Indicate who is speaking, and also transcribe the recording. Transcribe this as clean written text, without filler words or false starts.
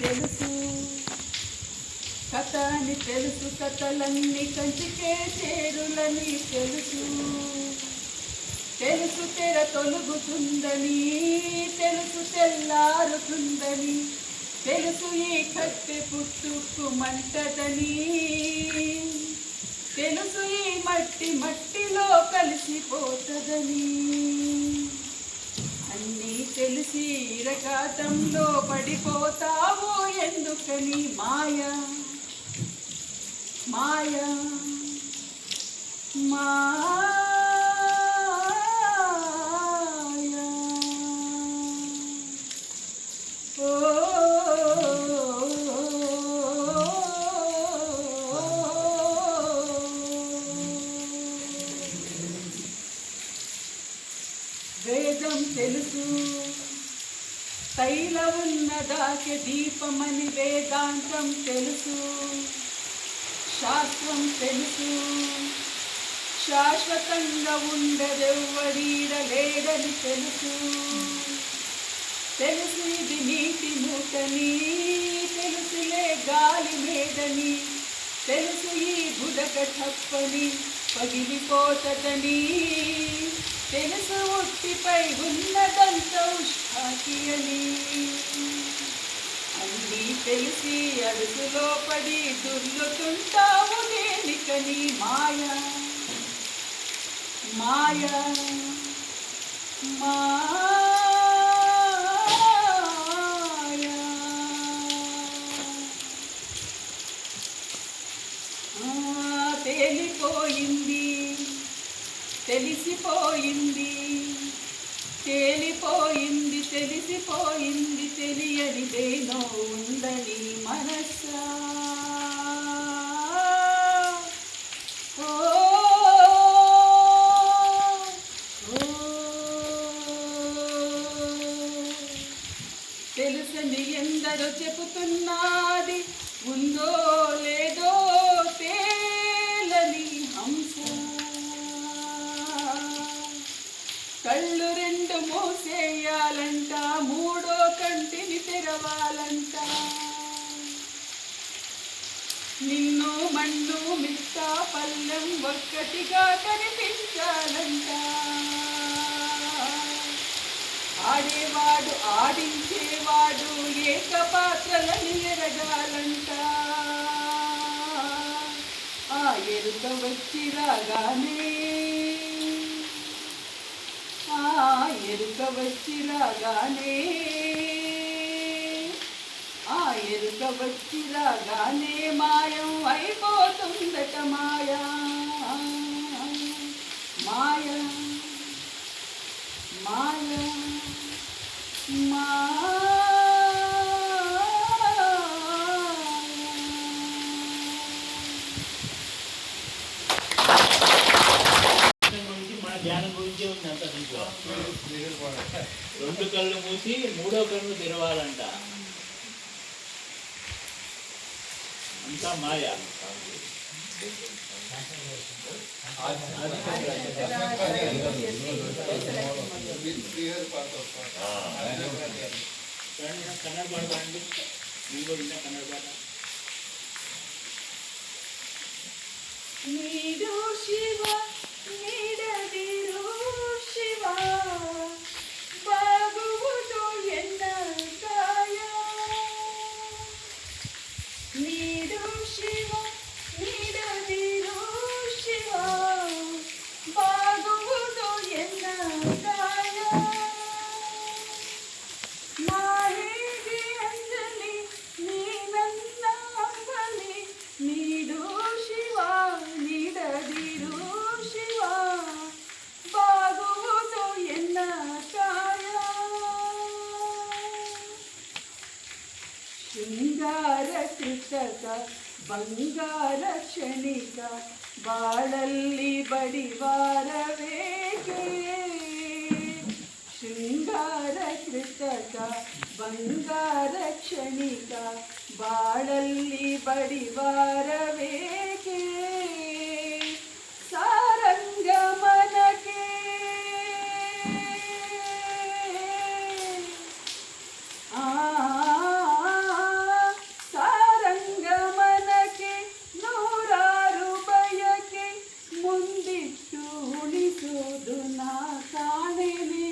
Speaker 1: తెలుసు, కథ అని తెలుసు, కథలన్నీ కంచికే చేరులని తెలుసు. తెలుసు తెర తొలుగుతుందని, తెలుసు తెల్లారుతుందని, తెలుసు ఈ కట్టె పుట్టుకుమంటదని, తెలుసు ఈ మట్టి మట్టిలో కలిసిపోతదని. అన్నీ తెలిసి ఇరకాటంలో పడిపోతావు ఎందుకని? మాయా మాయా మాయా. వేదం తెలుసు, తైల ఉన్నదాకే దీపమని వేదాంతం తెలుసు. శాస్త్రం తెలుసు, శాశ్వతంగా ఉండదెవ్వడీడ లేడని తెలుసు. తెలుసు ఇది నీటి మూటని, తెలుసులే గాలి మేడని, తెలుసు ఈ బుడక తప్పని పగిలిపోతదని, తెలుసు ఉట్టిపై ఉన్నదంత ఉష్పాకి అని. అన్నీ తెలిసి అడుగులో పడి దుర్లుతుంటావు దేనికని? మాయా మాయా మాయా. తేలిపోయింది, తెలిసిపోయింది, తేలిపోయింది, తెలిసిపోయింది, తెలియనిదేనో ఉందని మనసా. తెలుసని ఎందరో చెబుతున్నది, ఉందో లేదో తేలని హంస. కళ్ళు రెండు మూసేయాలంట, మూడో కంటిని తెరవాలంట. నిన్ను మన్ను మిత్త పల్లెం ఒక్కటిగా కనిపించాలంట. ఆడేవాడు ఆడించేవాడు ఏకపాత్రలని ఎరగాలంట. ఆ ఎరుక వచ్చి రాగానే, ఆ ఎరుక వచ్చి రాగానే, ఆ ఎరుక వచ్చి రాగానే మాయం అయిపోతుందట మాయా మాయా మాయా మాయా.
Speaker 2: ధ్యానం గురించే ఉంది అంత దీంట్లో. రెండు కళ్ళు మూసి మూడో కన్ను తెరవాలంట. అంతా మాయా. కన్నడ పాట పాడండి, మీరు కూడా విన్నా కన్నడ పాట.
Speaker 1: నీడు శివ నీడదిరు శివ, బాగుವುದು ಎನ್ನ ಕಾಯ. ನೀಡು ಶಿವ ನೀಡದಿರು ಶಿವ, ಬಾಗುವುದು ಎನ್ನ ಕಾಯ. ಮಾಯೆಗೆ ಅಂಜಲಿ ನೀ ನನ್ನ ಅಂಬಲಿ, ನೀಡು ಶಿವ ನೀಡದಿರು ಶಿವ, ಬಾಗುವುದು ಎನ್ನ ಕಾಯ. ಶೃಂಗಾರ ಕೃತಕ ಬಂಗಾರ ಕ್ಷಣಿಕ, ಬಾಳಲ್ಲಿ ಬಡಿವಾರವೇಕೆ. ಶೃಂಗಾರ ಕೃತಕ ಬಂಗಾರ ಕ್ಷಣಿಕ, ಬಾಳಲ್ಲಿ ಬಡಿವಾರವೇಕೆ. ಸಾರಂಗ ಮನಕೆ ಆ ಎಂಬುದು ನಾ ಕಾಣೆನೆ